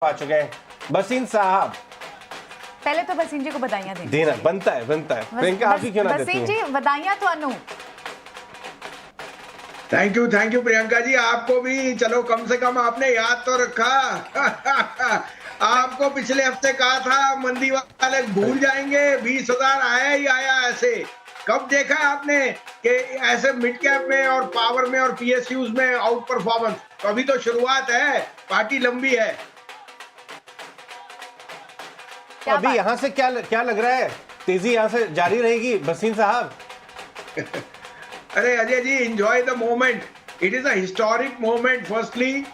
आ चुके हैं बसीन साहब। पहले तो बसीन जी को बधाइयां देना बनता है प्रियंका, आप ही क्यों ना देती हैं? बसीन जी बधाइयां तो अनु। थैंक यू प्रियंका जी, आपको भी। चलो कम से कम आपने याद तो रखा। आपको पिछले हफ्ते कहा था मंदी वाले भूल जाएंगे, 20,000 आया ही आया। ऐसे कब देखा आपने कि ऐसे मिड कैप में और पावर में और पीएसयूज में आउट परफॉर्मेंस? तो अभी तो शुरुआत है, पार्टी लंबी है। अभी यहाँ से क्या लग रहा है, तेजी यहाँ से जारी रहेगी बसीन साहब? अरे Ajay ji, enjoy the moment. It is a historic moment. Firstly,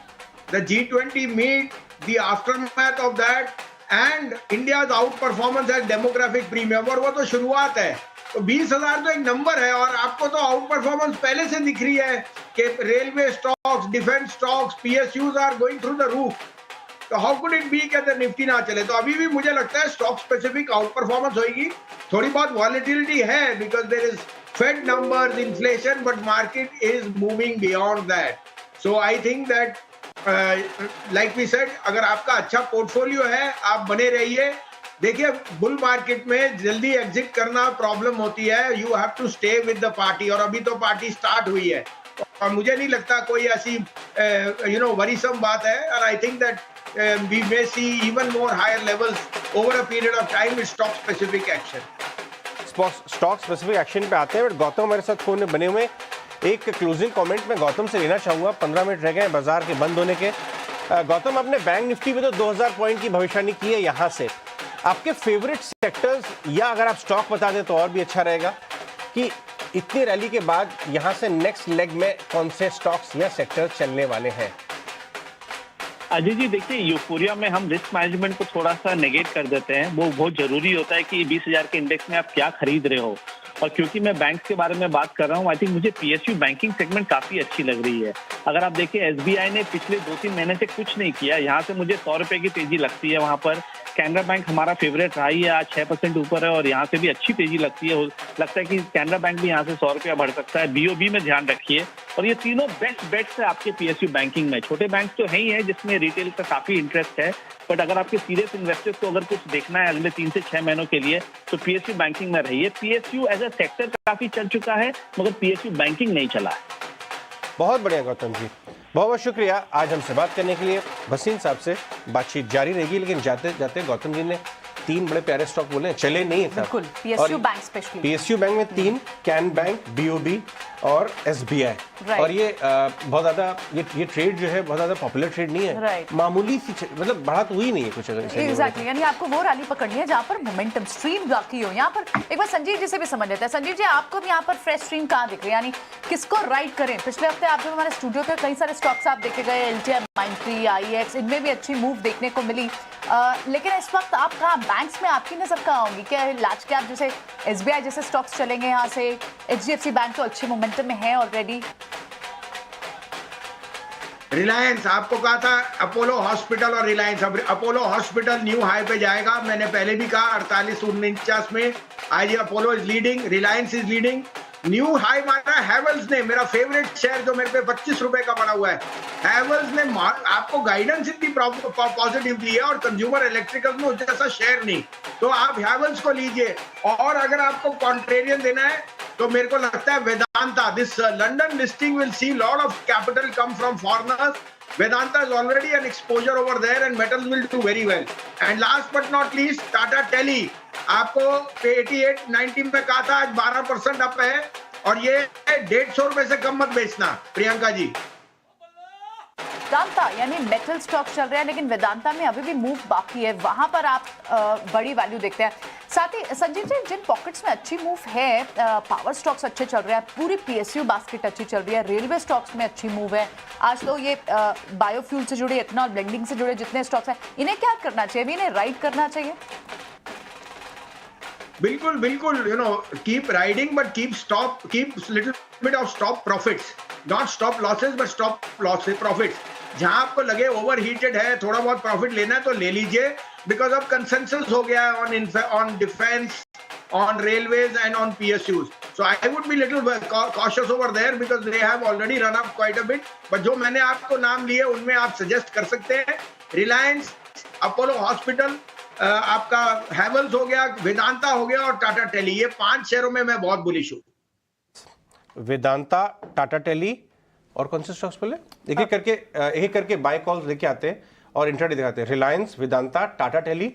the G20 meet, the aftermath of that, and India's outperformance as demographic premium. और वो तो शुरुआत है। तो 20,000 तो एक नंबर है, और आपको तो आउट परफॉर्मेंस पहले से दिख रही है कि railway stocks, defence stocks, PSUs are going through the roof. तो हाउ कुड इट बी कि निफ्टी ना चले? तो अभी भी मुझे लगता है स्टॉक स्पेसिफिक आउट परफॉर्मेंस होगी। थोड़ी बहुत वॉलेटिलिटी है because there is Fed numbers, inflation, but market is moving beyond that. So I think that, like we said, अगर आपका अच्छा पोर्टफोलियो है, आप बने रहिए। देखिए, बुल मार्केट में जल्दी एग्जिट करना प्रॉब्लम होती है। You have to stay with the party, और अभी तो पार्टी स्टार्ट हुई है, और मुझे नहीं लगता कोई ऐसी वरीसम बात है। और I think that we may see even more higher levels over a period of time with stock specific action. Stock specific action पे आते हैं, बट गौतम मेरे साथ फोन में बने हुए। एक क्लोजिंग कमेंट में गौतम से लेना चाहूंगा, 15 मिनट रह गए बाजार के बंद होने के। गौतम, आपने बैंक निफ्टी में तो 2000 पॉइंट की भविष्यवाणी की है। यहाँ से आपके फेवरेट सेक्टर्स, या अगर आप स्टॉक बता दें तो और भी अच्छा रहेगा, कि इतनी रैली के बाद यहाँ से नेक्स्ट लेग में कौन से स्टॉक्स या सेक्टर्स चलने वाले हैं? अजय जी, देखिए, यूफोरिया में हम रिस्क मैनेजमेंट को थोड़ा सा नेगेट कर देते हैं। वो बहुत जरूरी होता है कि 20,000 के इंडेक्स में आप क्या खरीद रहे हो। और क्योंकि मैं बैंक के बारे में बात कर रहा हूँ, आई थिंक मुझे पीएसयू बैंकिंग सेगमेंट काफी अच्छी लग रही है। अगर आप देखिए, एसबीआई ने पिछले 2-3 महीने से कुछ नहीं किया, यहाँ से मुझे 100 रुपए की तेजी लगती है। वहां पर कैनरा बैंक हमारा फेवरेट रहा ही है, आज 6% ऊपर है, और यहाँ से भी अच्छी तेजी लगती है। लगता है कि कैनरा बैंक भी यहाँ से 100 रुपया बढ़ सकता है। बीओबी में ध्यान रखिए। और ये तीनों बेस्ट बेट्स है आपके पीएसयू बैंकिंग में। छोटे बैंक तो है ही है जिसमें रिटेल का काफी इंटरेस्ट है, बट अगर आपके सीरियस इन्वेस्टर्स को अगर कुछ देखना है अगले 3 से 6 महीनों के लिए, तो पीएसयू बैंकिंग में रहिए। पीएसयू एज अ सेक्टर काफी चल चुका है, मगर पीएसयू बैंकिंग नहीं चला है। बहुत बढ़िया गौतम जी, बहुत बहुत शुक्रिया आज हमसे बात करने के लिए। बसीन साहब से बातचीत जारी रहेगी, लेकिन जाते जाते गौतम जी ने 3 बड़े प्यारे स्टॉक बोले, चले नहीं था। बिल्कुल, PSU bank specially. PSU bank में 3, कैन बैंक, बीओबी और एसबीआई। और ये बहुत ज्यादा ये ट्रेड जो है बहुत ज्यादा पॉपुलर ट्रेड नहीं है, मामूली सी, मतलब बढ़त हुई नहीं है कुछ। अगर एग्जैक्टली, यानी आपको वो रैली पकड़नी है जहाँ पर मोमेंटम स्ट्रीम बाकी हो। यहाँ पर एक बार संजीव जी से भी समझ लेते हैं। संजीव जी, आपको भी यहाँ पर फ्रेश स्ट्रीम कहाँ दिख रही है, यानी किसको राइड करें? पिछले हफ्ते आप जब हमारे स्टूडियो पे कई सारे स्टॉक्स आप देखे गए, एलटीआई, माइंडट्री, आईएक्स, इनमें भी अच्छी मूव देखने को मिली। लेकिन इस वक्त आप कहाँ, बैंक्स में आपकी नजर कहाँ होंगी? क्या लार्ज कैप जैसे एसबीआई जैसे स्टॉक्स चलेंगे यहाँ से? एचडीएफसी बैंक तो अच्छे मोमेंटम में है ऑलरेडी। रिलायंस, आपको कहा था अपोलो हॉस्पिटल और रिलायंस। अब अपोलो हॉस्पिटल न्यू हाई पे जाएगा। मैंने पहले भी कहा 4849 में। आज Apollo is leading, Reliance is leading. New high मारा हैवेल्स ने, मेरा फेवरेट शेयर जो मेरे पे 25 रुपए का बना हुआ है। हैवेल्स ने आपको गाइडेंस इतनी पॉजिटिव दी है, और कंज्यूमर इलेक्ट्रिकल्स में उस जैसा शेयर नहीं, तो आप हैवेल्स को लीजिए। और अगर आपको कॉन्ट्रेरियन देना है तो मेरे को लगता है Vedanta, this London listing will see lot of capital come from foreigners. Vedanta is already an exposure over there, and metals will do very well. And last but not least, Tata Tele, आपको 88-90 में कहा था, आज 12% up है, और ये 150 रुपए से कम मत बेचना प्रियंका जी। वेदांता यानी मेटल स्टॉक चल रहा है, लेकिन वेदांता में अभी भी मूव बाकी है, वहां पर आप बड़ी वैल्यू देखते हैं। साथ ही संजीव जी, जिन पॉकेट्स में अच्छी मूव है, पावर स्टॉक्स अच्छे चल रहे हैं, पूरी पीएसयू बास्केट अच्छी चल रही है, रेलवे स्टॉक्स में अच्छी मूव है। आज तो ये बायोफ्यूल से जुड़े, इथेनॉल ब्लेंडिंग से जुड़े जितने स्टॉक्स हैं, इन्हें क्या करना चाहिए? इन्हें राइड करना चाहिए? बिल्कुल बिल्कुल, keep riding, but keep little bit of stop profits, not stop losses but stop losses profits. जहां आपको लगे ओवर हीटेड है, थोड़ा बहुत प्रॉफिट लेना है तो ले लीजिए, बिकॉज अब कंसेंसस हो गया है on defence, on railways and on PSUs. So I would be little cautious over there because they have already run up quite a bit. But जो मैंने आपको नाम लिए उनमें आप सजेस्ट कर सकते हैं रिलायंस, अपोलो हॉस्पिटल, आपका हैवल्स हो गया, वेदांता हो गया और टाटा टेली, ये 5 शेयरों में मैं बहुत बुलिश हूँ। वेदांता, टाटा टेली और कौन से स्टॉक्स बोले? एक करके बाय कॉल्स लेके आते हैं और इंट्राडे दिखाते हैं। Reliance, Vedanta, Tata tele,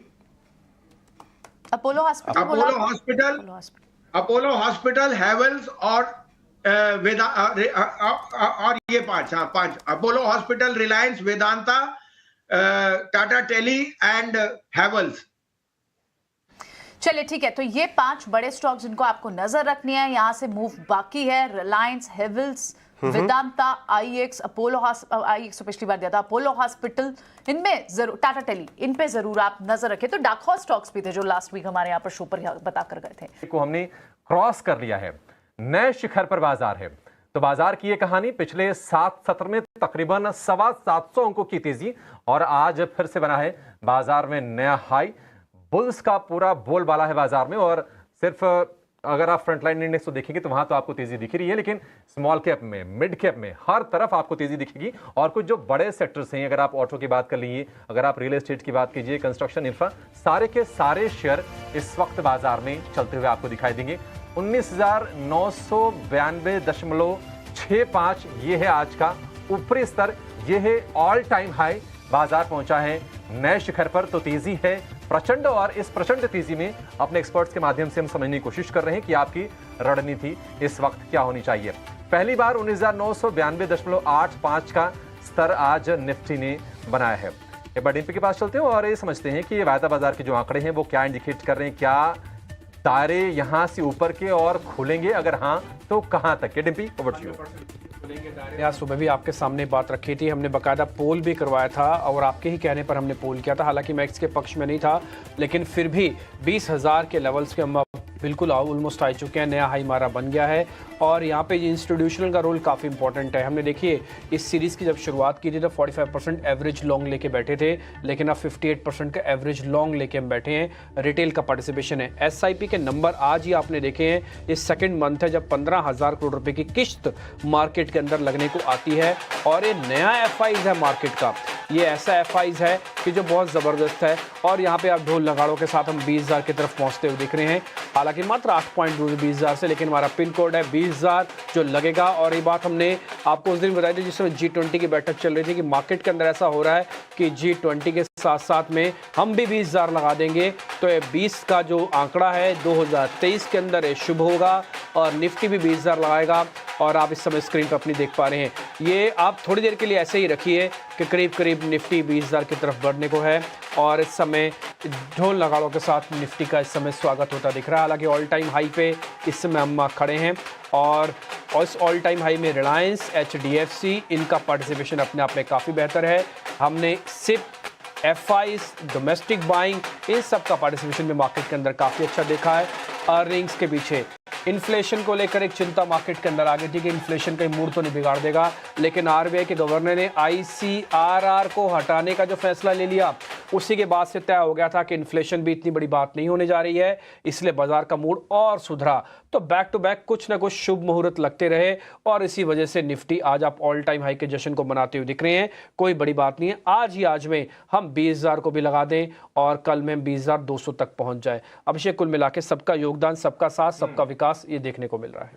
Apollo hospital, Apollo hospital, Havells और और ये 5 Apollo hospital, Reliance, Vedanta, Tata tele and Havells. चलिए ठीक है, तो ये 5 बड़े स्टॉक्स जिनको आपको नजर रखनी है, यहां से मूव बाकी है। रिलायंस, हेवल्स, वेदांता, आईएक्स, आईएक्स तो पिछली बार दिया था, अपोलो हॉस्पिटल, इनमें जरूर, टाटा टेली, इन पे जरूर आप नजर रखें। तो डार्क हॉर्स स्टॉक्स भी थे जो लास्ट वीक हमारे यहाँ पर शो पर बताकर गए थे। को हमने क्रॉस कर लिया है, नए शिखर पर बाजार है। तो बाजार की ये कहानी पिछले 7 सत्र में तकरीबन 725 अंकों की तेजी और आज फिर से बना है बाजार में नया हाई। बुल्स का पूरा बोलबाला है बाजार में। और सिर्फ अगर आप फ्रंटलाइन इंडेक्स को देखेंगे तो वहां तो आपको तेजी दिख रही है, लेकिन स्मॉल कैप में, मिड कैप में, हर तरफ आपको तेजी दिखेगी। और कुछ जो बड़े सेक्टर्स हैं, अगर आप ऑटो की बात कर लीजिए, अगर आप रियल एस्टेट की बात कीजिए, कंस्ट्रक्शन, इंफ्रा, सारे के सारे शेयर इस वक्त बाजार में चलते हुए आपको दिखाई देंगे। 19,992.65 ये है आज का ऊपरी स्तर, ये है ऑल टाइम हाई। बाजार पहुंचा है नए शिखर पर, तो तेजी है प्रचंड। और इस प्रचंड तेजी में अपने एक्सपर्ट्स के माध्यम से हम समझने की कोशिश कर रहे हैं कि आपकी रणनीति इस वक्त क्या होनी चाहिए। पहली बार 19,992.85 का स्तर आज निफ्टी ने बनाया है। एक बार डिम्पी के पास चलते हैं और ये समझते हैं कि ये वायदा बाजार के जो आंकड़े हैं वो क्या इंडिकेट कर रहे हैं, क्या तारे यहां से ऊपर के और खुलेंगे, अगर हां तो कहां तक के? Dimpy, over to you. यार सुबह भी आपके सामने बात रखी थी, हमने बकायदा पोल भी करवाया था और आपके ही कहने पर हमने पोल किया था। हालांकि मैं इसके पक्ष में नहीं था, लेकिन फिर भी 20,000 के लेवल्स के हम बिल्कुल ऑलमोस्ट आ चुके हैं। नया हाई हमारा बन गया है और यहाँ पे इंस्टीट्यूशनल का रोल काफ़ी इंपॉर्टेंट है। हमने देखिए इस सीरीज़ की जब शुरुआत की थी तो 45% एवरेज लॉन्ग लेके बैठे थे, लेकिन अब 58% का एवरेज लॉन्ग लेके हम बैठे हैं। रिटेल का पार्टिसिपेशन है। SIP के नंबर आज ही आपने देखे हैं, इस सेकेंड मंथ है जब 15,000 करोड़ रुपए की किश्त मार्केट के अंदर लगने को आती है। और ये नया FIs है मार्केट का, ये ऐसा FIs है कि जो बहुत ज़बरदस्त है। और यहाँ पे आप ढोल नगाड़ों के साथ हम 20,000 की तरफ पहुँचते हुए दिख रहे हैं। हालांकि मात्र 8 पॉइंट दूर 20,000 से, लेकिन हमारा पिन कोड है 20,000 जो लगेगा। और ये बात हमने आपको उस दिन बताई थी जिस समय G20 की बैठक चल रही थी कि मार्केट के अंदर ऐसा हो रहा है कि G20 के साथ साथ में हम भी 20,000 लगा देंगे। तो ये 20 का जो आंकड़ा है 2023 के अंदर ये शुभ होगा और निफ्टी भी 20,000 लगाएगा। और आप इस समय स्क्रीन पर अपनी देख पा रहे हैं, ये आप थोड़ी देर के लिए ऐसे ही रखिए कि करीब करीब निफ्टी 20,000 की तरफ बढ़ने को है। और इस समय ढोल नगाड़ों के साथ निफ्टी का इस समय स्वागत होता दिख रहा है। हालांकि ऑल टाइम हाई पे इस समय हम खड़े हैं और इस ऑल टाइम हाई में रिलायंस, HDFC, इनका पार्टिसिपेशन अपने आप में काफ़ी बेहतर है। हमने SIP, FIs, डोमेस्टिक बाइंग, इन सब का पार्टिसिपेशन में मार्केट के अंदर काफ़ी अच्छा देखा है। अर्निंग्स के पीछे इन्फ्लेशन को लेकर एक चिंता मार्केट के अंदर आ गई थी कि इन्फ्लेशन का मूड तो नहीं बिगाड़ देगा, लेकिन RBI के गवर्नर ने ICRR को हटाने का जो फैसला ले लिया उसी के बाद से तय हो गया था कि इन्फ्लेशन भी इतनी बड़ी बात नहीं होने जा रही है, इसलिए बाजार का मूड और सुधरा। तो बैक टू बैक कुछ ना कुछ शुभ मुहूर्त लगते रहे और इसी वजह से निफ्टी आज आप ऑल टाइम हाई के जश्न को मनाते हुए दिख रहे हैं। कोई बड़ी बात नहीं है, आज ही आज में हम 20,000 को भी लगा दें और कल में 20,200 तक पहुंच जाए। अभिषेक, कुल मिला के सबका योगदान, सबका साथ, सबका विकास, ये देखने को मिल रहा है।